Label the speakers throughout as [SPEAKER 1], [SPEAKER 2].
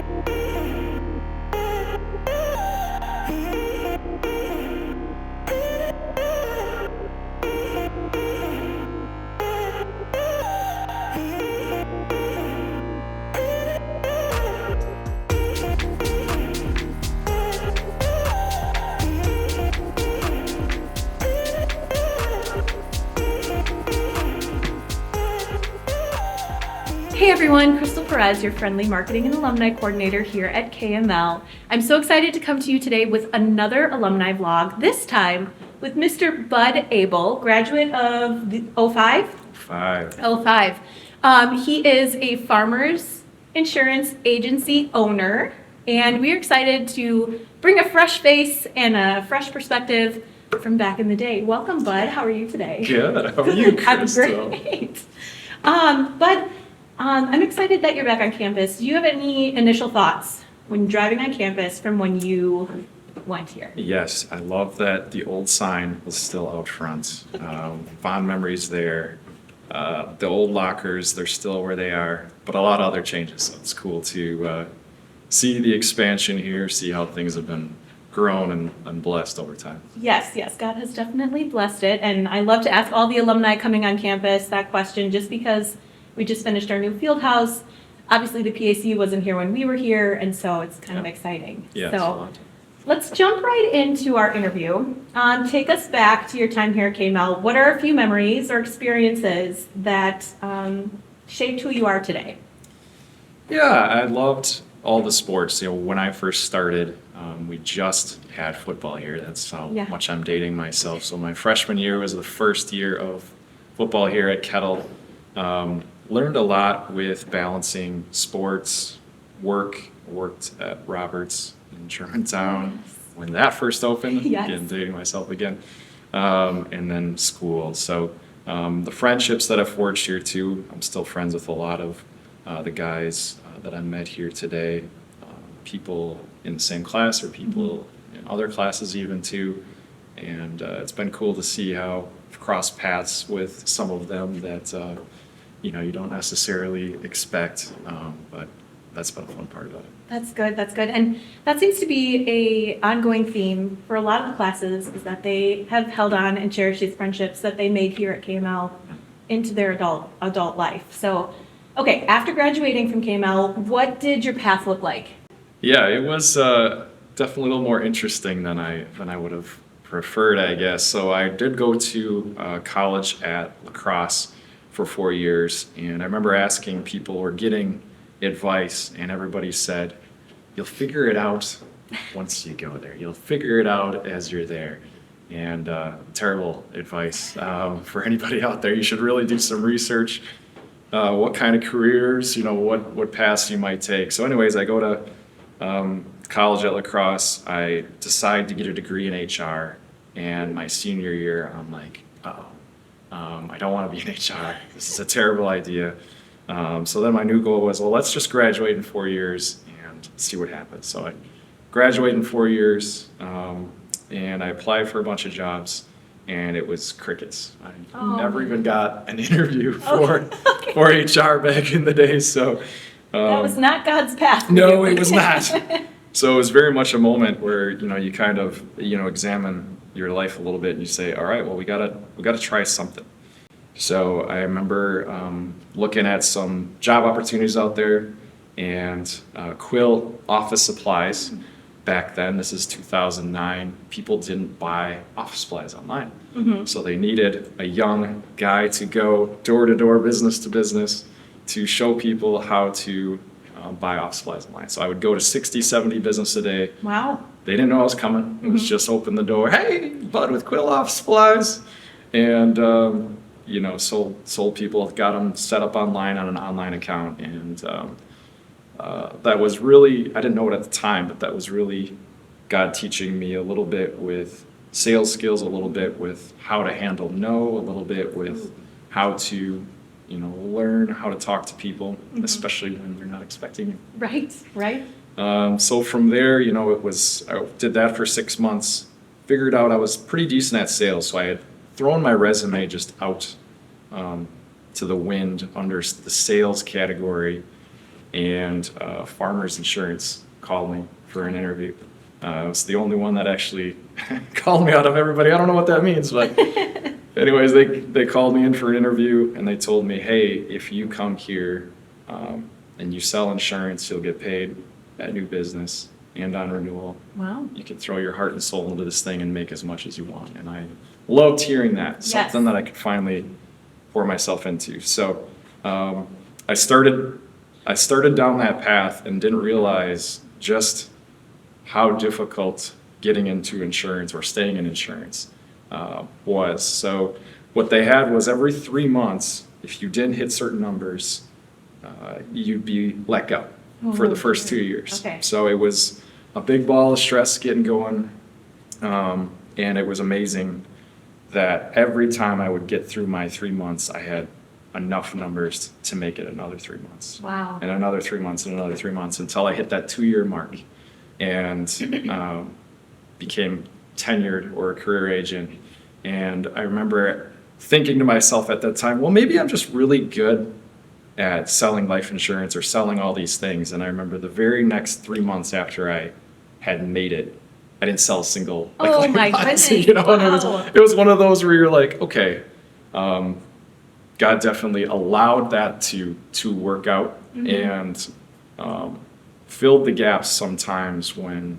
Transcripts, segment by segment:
[SPEAKER 1] Hey everyone, Crystal Perez, your friendly marketing and alumni coordinator here at KML. I'm so excited to come to you today with another alumni vlog, this time with Mr. Bud Abel, graduate of the 05? 05. He is a farmers insurance agency owner, and we're excited to bring a fresh face and a fresh perspective from back in the day. Welcome, Bud. How are you today?
[SPEAKER 2] Good. How are you, Crystal?
[SPEAKER 1] I'm great. Bud, I'm excited that you're back on campus. Do you have any initial thoughts when driving on campus from when you went here?
[SPEAKER 2] Yes, I love that the old sign was still out front. Fond memories there. The old lockers, they're still where they are, but a lot of other changes. So it's cool to see the expansion here, see how things have been grown and blessed over time.
[SPEAKER 1] Yes, God has definitely blessed it. And I love to ask all the alumni coming on campus that question just because we just finished our new field house. Obviously, the PAC wasn't here when we were here, and so it's kind of exciting.
[SPEAKER 2] Yeah,
[SPEAKER 1] so let's jump right into our interview. Take us back to your time here at KML. What are a few memories or experiences that shaped who you are today?
[SPEAKER 2] Yeah, I loved all the sports. When I first started, we just had football here. That's how much I'm dating myself. So my freshman year was the first year of football here at Kettle. Learned a lot with balancing sports, worked at Roberts in Germantown when that first opened. Again, dating myself again. And then school. So the friendships that I've forged here too, I'm still friends with a lot of the guys that I met here today. People in the same class or people in other classes even too. And it's been cool to see how I've crossed paths with some of them that you don't necessarily expect, but that's been a fun part about it.
[SPEAKER 1] That's good. And that seems to be a ongoing theme for a lot of the classes, is that they have held on and cherished these friendships that they made here at KML into their adult life. So, okay, after graduating from KML, what did your path look like? Yeah,
[SPEAKER 2] it was definitely a little more interesting than I would have preferred, I guess. So I did go to college at La Crosse for 4 years, and I remember asking people or getting advice, and everybody said, "You'll figure it out once you go there. You'll figure it out as you're there." And terrible advice for anybody out there. You should really do some research. What kind of careers, what paths you might take. So anyways, I go to college at La Crosse. I decide to get a degree in HR, and my senior year, I'm like, I don't want to be in HR. This is a terrible idea. So then my new goal was, well, let's just graduate in 4 years and see what happens. So I graduated in 4 years, and I applied for a bunch of jobs, and it was crickets. I never even got an interview for HR back in the day. So
[SPEAKER 1] that was not God's path.
[SPEAKER 2] No, it was not. So it was very much a moment where you kind of examine your life a little bit and you say, all right, well, we gotta try something. So I remember looking at some job opportunities out there, and Quill office supplies. Back then, this is 2009, people didn't buy office supplies online. So they needed a young guy to go door to door, business to business, to show people how to buy office supplies online. So I would go to 60, 70 business a day.
[SPEAKER 1] Wow.
[SPEAKER 2] They didn't know I was coming. It was just open the door. Hey, Bud with Quill office supplies. And, sold people, got them set up online on an online account. And that was really, I didn't know it at the time, but that was really God teaching me a little bit with sales skills, a little bit with how to handle no, a little bit with how to learn how to talk to people, especially when they're not expecting you.
[SPEAKER 1] Right.
[SPEAKER 2] So from there, I did that for 6 months, figured out I was pretty decent at sales. So I had thrown my resume just out to the wind under the sales category. and Farmers Insurance called me for an interview. I was the only one that actually called me out of everybody. I don't know what that means, but anyways, they called me in for an interview, and they told me, hey, if you come here and you sell insurance, you'll get paid at new business and on renewal.
[SPEAKER 1] Wow.
[SPEAKER 2] You can throw your heart and soul into this thing and make as much as you want. And I loved hearing that, something that I could finally pour myself into. So I started down that path and didn't realize just how difficult getting into insurance or staying in insurance was. So what they had was every 3 months, if you didn't hit certain numbers, you'd be let go for the first 2 years.
[SPEAKER 1] Okay.
[SPEAKER 2] So it was a big ball of stress getting going, and it was amazing that every time I would get through my 3 months, I had enough numbers to make it another 3 months.
[SPEAKER 1] Wow.
[SPEAKER 2] And another 3 months and another 3 months until I hit that 2-year mark and became tenured or a career agent. And I remember thinking to myself at that time, well, maybe I'm just really good at selling life insurance or selling all these things. And I remember the very next 3 months after I had made it, I didn't sell a single
[SPEAKER 1] Oh my
[SPEAKER 2] policy,
[SPEAKER 1] goodness.
[SPEAKER 2] and
[SPEAKER 1] Wow.
[SPEAKER 2] it was one of those where you're like, okay, God definitely allowed that to work out and filled the gaps sometimes when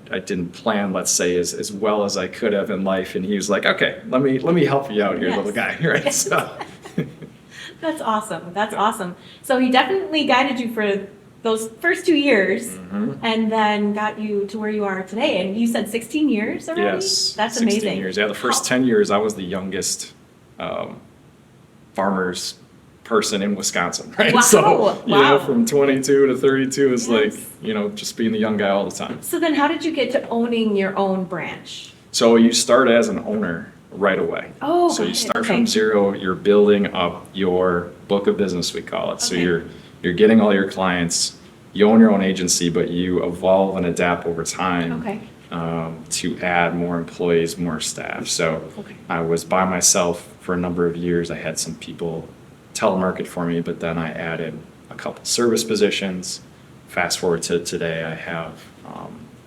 [SPEAKER 2] I didn't plan, let's say, as well as I could have in life. And he was like, okay, let me help you out here,
[SPEAKER 1] Yes.
[SPEAKER 2] little guy. Right?
[SPEAKER 1] Yes.
[SPEAKER 2] So,
[SPEAKER 1] That's awesome. That's awesome. So he definitely guided you for those first 2 years and then got you to where you are today. And you said 16 years already?
[SPEAKER 2] yes.
[SPEAKER 1] That's
[SPEAKER 2] 16
[SPEAKER 1] amazing.
[SPEAKER 2] years. Yeah, the first 10 years, I was the youngest farmers person in Wisconsin, right?
[SPEAKER 1] Wow.
[SPEAKER 2] So,
[SPEAKER 1] Wow.
[SPEAKER 2] from 22 to 32 is
[SPEAKER 1] Yes.
[SPEAKER 2] like, just being the young guy all the time.
[SPEAKER 1] So then how did you get to owning your own branch?
[SPEAKER 2] So you start as an owner right away.
[SPEAKER 1] Oh,
[SPEAKER 2] So you
[SPEAKER 1] got it.
[SPEAKER 2] start
[SPEAKER 1] Okay.
[SPEAKER 2] from zero, you're building up your book of business, we call it. So
[SPEAKER 1] Okay.
[SPEAKER 2] you're getting all your clients, you own your own agency, but you evolve and adapt over time
[SPEAKER 1] Okay.
[SPEAKER 2] to add more employees, more staff. So
[SPEAKER 1] Okay.
[SPEAKER 2] I was by myself for a number of years. I had some people telemarket for me, but then I added a couple service positions. Fast forward to today, I have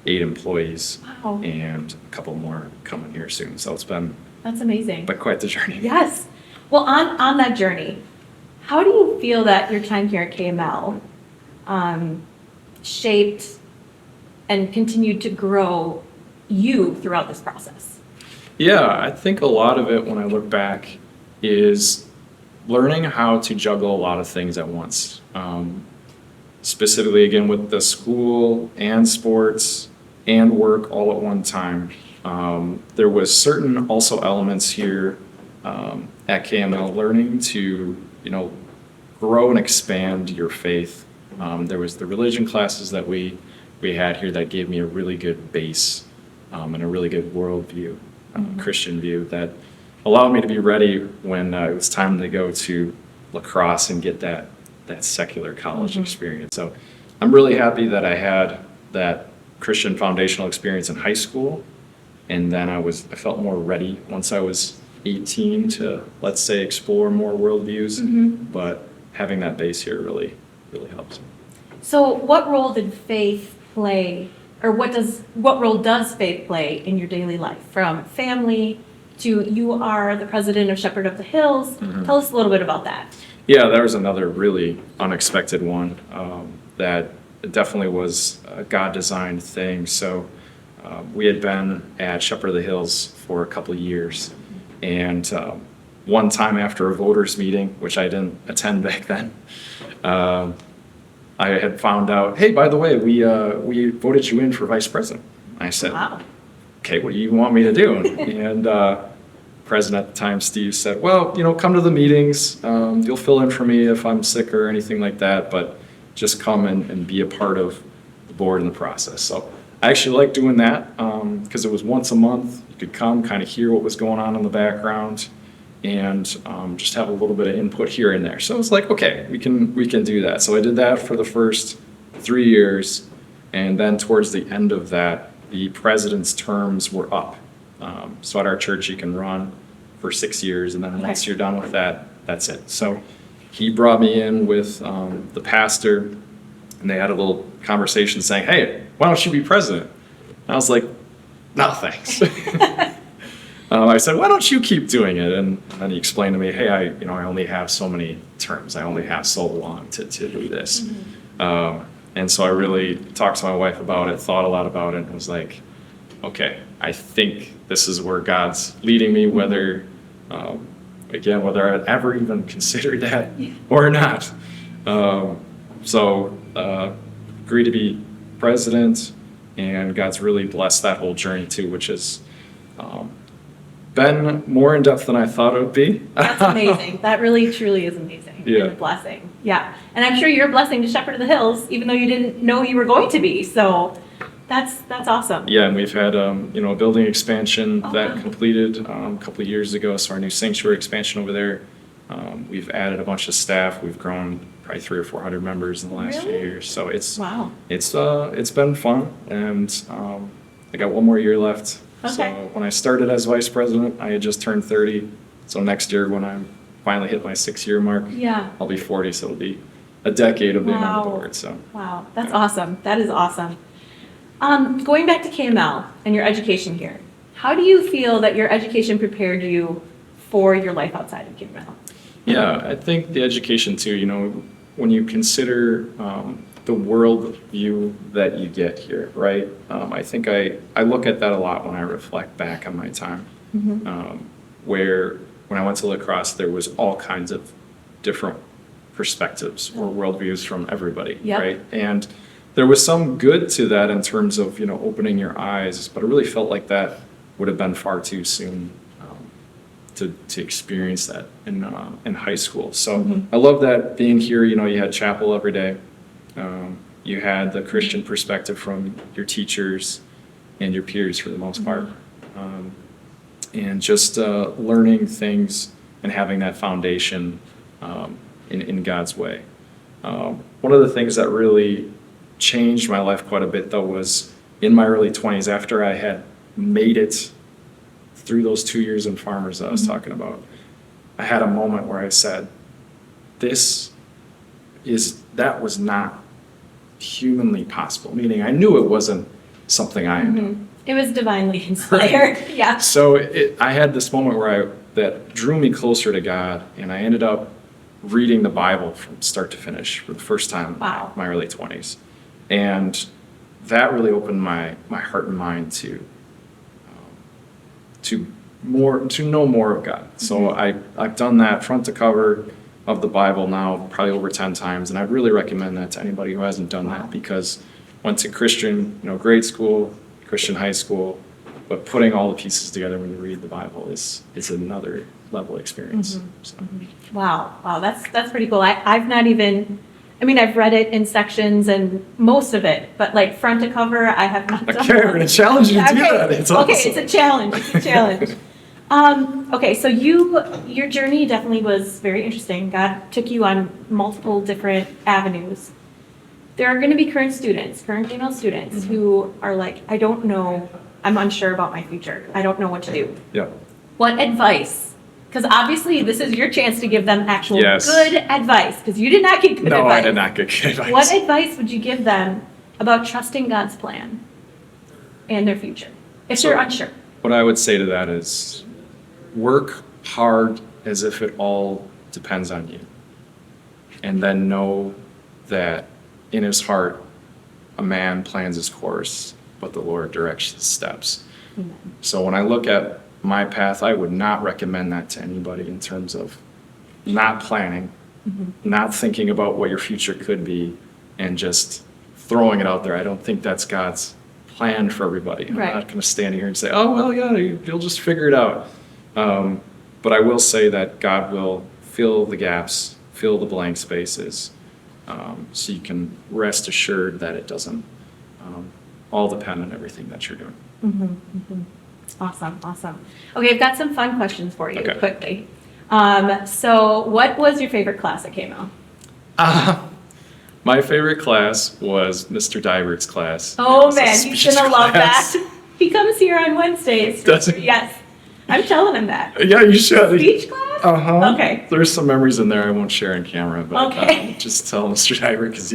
[SPEAKER 2] 8 employees
[SPEAKER 1] Wow.
[SPEAKER 2] and a couple more coming here soon. So it's been
[SPEAKER 1] That's amazing.
[SPEAKER 2] quite the journey.
[SPEAKER 1] Yes. Well, on that journey, how do you feel that your time here at KML shaped and continued to grow you throughout this process?
[SPEAKER 2] Yeah, I think a lot of it when I look back is learning how to juggle a lot of things at once. Specifically, again, with the school and sports and work all at one time. There was certain also elements here at KML learning to, grow and expand your faith. There was the religion classes that we had here that gave me a really good base and a really good worldview, Christian view that allowed me to be ready when it was time to go to lacrosse and get that secular college experience. So I'm really happy that I had that Christian foundational experience in high school, and then I felt more ready once I was 18 to, let's say, explore more worldviews. But having that base here really helps.
[SPEAKER 1] So what role did faith play, or what role does faith play in your daily life? From family to you are the president of Shepherd of the Hills. Tell us a little bit about that.
[SPEAKER 2] Yeah, that was another really unexpected one that definitely was a God-designed thing. So we had been at Shepherd of the Hills for a couple of years, and one time after a voters meeting, which I didn't attend back then, I had found out, hey, by the way, we voted you in for vice president. I said,
[SPEAKER 1] Wow.
[SPEAKER 2] okay, what do you want me to do? And president at the time, Steve, said, well, come to the meetings. You'll fill in for me if I'm sick or anything like that, but just come and be a part of the board and the process. So I actually liked doing that because it was once a month. You could come, kind of hear what was going on in the background, and just have a little bit of input here and there. So it was like, okay, we can do that. So I did that for the first 3 years, and then towards the end of that, the president's terms were up. So at our church, you can run for 6 years, and then once you're done with that, that's it. So he brought me in with the pastor, and they had a little conversation saying, "Hey, why don't you be president?" And I was like, "No, thanks." I said, "Why don't you keep doing it?" And then he explained to me, "Hey, I only have so many terms. I only have so long to do this." And so I really talked to my wife about it, thought a lot about it, and was like, "Okay, I think this is where God's leading me, whether I'd ever even considered that or not." So agreed to be president, and God's really blessed that whole journey too, which has been more in depth than I thought it would be.
[SPEAKER 1] That's amazing. That really, truly is amazing.
[SPEAKER 2] Yeah.
[SPEAKER 1] And a blessing. Yeah. And I'm sure you're a blessing to Shepherd of the Hills, even though you didn't know you were going to be. So that's awesome.
[SPEAKER 2] Yeah, and we've had a building expansion
[SPEAKER 1] Oh,
[SPEAKER 2] that
[SPEAKER 1] wow.
[SPEAKER 2] completed a couple of years ago. So our new sanctuary expansion over there. We've added a bunch of staff. We've grown probably 300 or 400 members in the last few
[SPEAKER 1] Really?
[SPEAKER 2] years. So
[SPEAKER 1] Wow.
[SPEAKER 2] it's been fun, and I got one more year left.
[SPEAKER 1] Okay.
[SPEAKER 2] So when I started as vice president, I had just turned 30. So next year, when I finally hit my 6-year mark,
[SPEAKER 1] Yeah.
[SPEAKER 2] I'll be 40. So it'll be a decade of being on
[SPEAKER 1] Wow.
[SPEAKER 2] the board. So
[SPEAKER 1] Wow. That's awesome. That is awesome. Going back to KML and your education here, how do you feel that your education prepared you for your life outside of KML?
[SPEAKER 2] yeah, I think the education too. When you consider the world view that you get here, right? I think I look at that a lot when I reflect back on my time, where when I went to La Crosse, there was all kinds of different perspectives or worldviews from everybody,
[SPEAKER 1] Yep.
[SPEAKER 2] right? And there was some good to that in terms of opening your eyes, but I really felt like that would have been far too soon to experience that in high school. So I love that being here. You had chapel every day. You had the Christian perspective from your teachers and your peers for the most part, and just learning things and having that foundation in God's way. One of the things that really changed my life quite a bit, though, was in my early 20s, after I had made it through those 2 years in Farmers that I was talking about. I had a moment where I said, that was not humanly possible, meaning I knew it wasn't something I had done.
[SPEAKER 1] It was divinely inspired. Yeah.
[SPEAKER 2] So I had this moment where that drew me closer to God, and I ended up reading the Bible from start to finish for the first time
[SPEAKER 1] Wow.
[SPEAKER 2] in my early 20s. And that really opened my heart and mind to know more of God. So I've done that front to cover of the Bible now probably over 10 times, and I'd really recommend that to anybody who hasn't done that, because went to Christian grade school, Christian high school, but putting all the pieces together when you read the Bible is another level experience. So.
[SPEAKER 1] Wow. That's pretty cool. I've not even, I've read it in sections and most of it, but like front to cover, I have not done
[SPEAKER 2] Okay, we're going to challenge you to do that. It's awesome.
[SPEAKER 1] Okay, it's a challenge. Okay, so your journey definitely was very interesting. God took you on multiple different avenues. There are going to be current female students who are like, I don't know, I'm unsure about my future. I don't know what to do.
[SPEAKER 2] Yeah.
[SPEAKER 1] What advice? Because obviously this is your chance to give them actual
[SPEAKER 2] Yes.
[SPEAKER 1] good advice, because you did not get good advice.
[SPEAKER 2] No, I did not get good advice.
[SPEAKER 1] What advice would you give them about trusting God's plan and their future if they're unsure?
[SPEAKER 2] What I would say to that is work hard as if it all depends on you. And then know that in his heart, a man plans his course, but the Lord directs his steps.
[SPEAKER 1] Amen.
[SPEAKER 2] So when I look at my path, I would not recommend that to anybody in terms of not planning, not thinking about what your future could be, and just throwing it out there. I don't think that's God's plan for everybody.
[SPEAKER 1] Right.
[SPEAKER 2] I'm not going to stand here and say, oh, well, yeah, you'll just figure it out. But I will say that God will fill the gaps, fill the blank spaces, so you can rest assured that it doesn't all depend on everything that you're doing.
[SPEAKER 1] Awesome. Okay, I've got some fun questions for you
[SPEAKER 2] Okay.
[SPEAKER 1] quickly. So what was your favorite class at KML?
[SPEAKER 2] My favorite class was Mr. Divert's class.
[SPEAKER 1] Oh
[SPEAKER 2] It was a
[SPEAKER 1] man, he's
[SPEAKER 2] speech
[SPEAKER 1] gonna love
[SPEAKER 2] class.
[SPEAKER 1] that. He comes here on Wednesdays.
[SPEAKER 2] Does he?
[SPEAKER 1] Yes, I'm telling him that.
[SPEAKER 2] Yeah, you should.
[SPEAKER 1] Speech class?
[SPEAKER 2] Uh-huh.
[SPEAKER 1] Okay.
[SPEAKER 2] There's some memories in there I won't share on camera, but
[SPEAKER 1] Okay.
[SPEAKER 2] just tell Mr. Diver because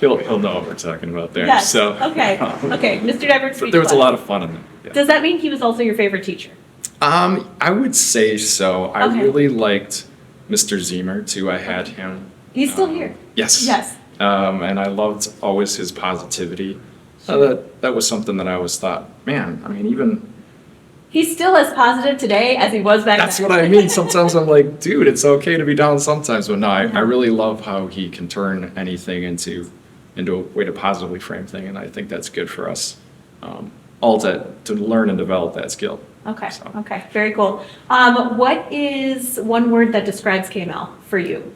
[SPEAKER 2] he'll know what we're talking about there.
[SPEAKER 1] Yes.
[SPEAKER 2] So,
[SPEAKER 1] Okay. Okay. Mr. Diver's
[SPEAKER 2] but there was a lot of fun in it. Yeah.
[SPEAKER 1] Does that mean he was also your favorite teacher?
[SPEAKER 2] I would say so. I
[SPEAKER 1] Okay.
[SPEAKER 2] really liked Mr. Zemer too. I had him.
[SPEAKER 1] He's still here.
[SPEAKER 2] Yes.
[SPEAKER 1] Yes.
[SPEAKER 2] And I loved always his positivity. That was something that I always thought, man, I mean, even
[SPEAKER 1] He's still as positive today as he was back
[SPEAKER 2] that's
[SPEAKER 1] then.
[SPEAKER 2] what I mean. Sometimes I'm like, dude, it's okay to be down sometimes. But no, I really love how he can turn anything into a way to positively frame thing. And I think that's good for us all to learn and develop that skill.
[SPEAKER 1] Okay.
[SPEAKER 2] So.
[SPEAKER 1] Okay. Very cool. What is one word that describes KML for you?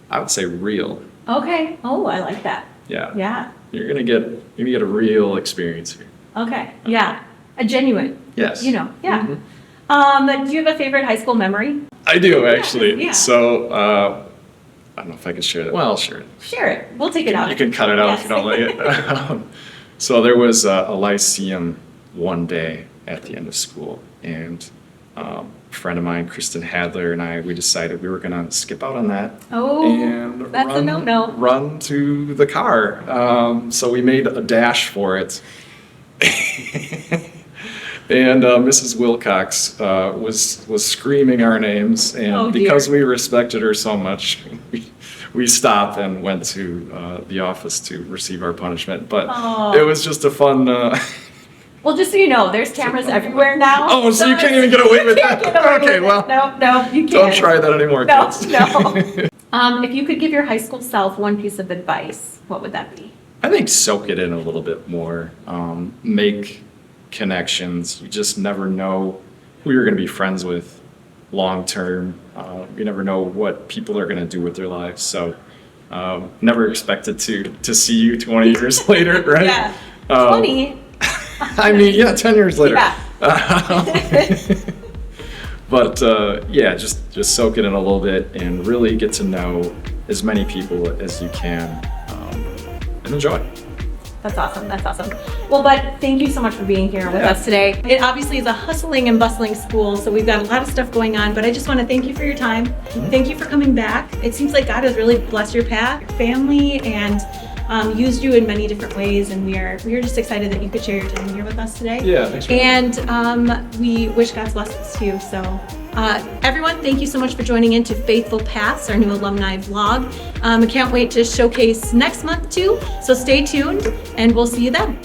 [SPEAKER 2] I would say real.
[SPEAKER 1] Okay. Oh, I like that.
[SPEAKER 2] Yeah.
[SPEAKER 1] Yeah.
[SPEAKER 2] You're gonna get a real experience here.
[SPEAKER 1] Okay. Yeah. A genuine.
[SPEAKER 2] Yes.
[SPEAKER 1] You know. Yeah.
[SPEAKER 2] Mhm.
[SPEAKER 1] Do you have a favorite high school memory?
[SPEAKER 2] I do actually.
[SPEAKER 1] Yeah.
[SPEAKER 2] So I don't know if I can share that. Well, I'll share it.
[SPEAKER 1] Share it. We'll take it out.
[SPEAKER 2] You can cut it out
[SPEAKER 1] Yes.
[SPEAKER 2] if you don't like it. So there was a Lyceum one day at the end of school, and a friend of mine, Kristen Hadler, and we decided we were going to skip out on that and
[SPEAKER 1] that's a no-no.
[SPEAKER 2] run to the car. So we made a dash for it. And Mrs. Wilcox was screaming our names, and
[SPEAKER 1] Oh, dear.
[SPEAKER 2] because we respected her so much, we stopped and went to the office to receive our punishment. But
[SPEAKER 1] Oh.
[SPEAKER 2] it was just a fun.
[SPEAKER 1] Well, just so you know, there's cameras everywhere now.
[SPEAKER 2] Oh, so you can't even get away with
[SPEAKER 1] you can't
[SPEAKER 2] that?
[SPEAKER 1] get away
[SPEAKER 2] Okay,
[SPEAKER 1] with
[SPEAKER 2] well,
[SPEAKER 1] it. No, you can't.
[SPEAKER 2] Don't try that anymore,
[SPEAKER 1] No,
[SPEAKER 2] kids.
[SPEAKER 1] no. If you could give your high school self one piece of advice, what would that be?
[SPEAKER 2] I think soak it in a little bit more. Make connections. You just never know who you're going to be friends with long term. You never know what people are going to do with their lives. So never expected to see you 20 years later, right?
[SPEAKER 1] Yeah. 20?
[SPEAKER 2] I mean, yeah, 10 years later.
[SPEAKER 1] Yeah.
[SPEAKER 2] But yeah, just soak it in a little bit and really get to know as many people as you can and enjoy.
[SPEAKER 1] That's awesome. That's awesome. Well, Bud, thank you so much for being here with us today. It obviously is a hustling and bustling school, so we've got a lot of stuff going on, but I just want to thank you for your time. Thank you for coming back. It seems like God has really blessed your path, your family, and used you in many different ways, and we are just excited that you could share your time here with us today.
[SPEAKER 2] Yeah, thanks for
[SPEAKER 1] And we wish God's blessings to you. So everyone, thank you so much for joining in to Faithful Paths, our new alumni vlog. I can't wait to showcase next month too, so stay tuned and we'll see you then.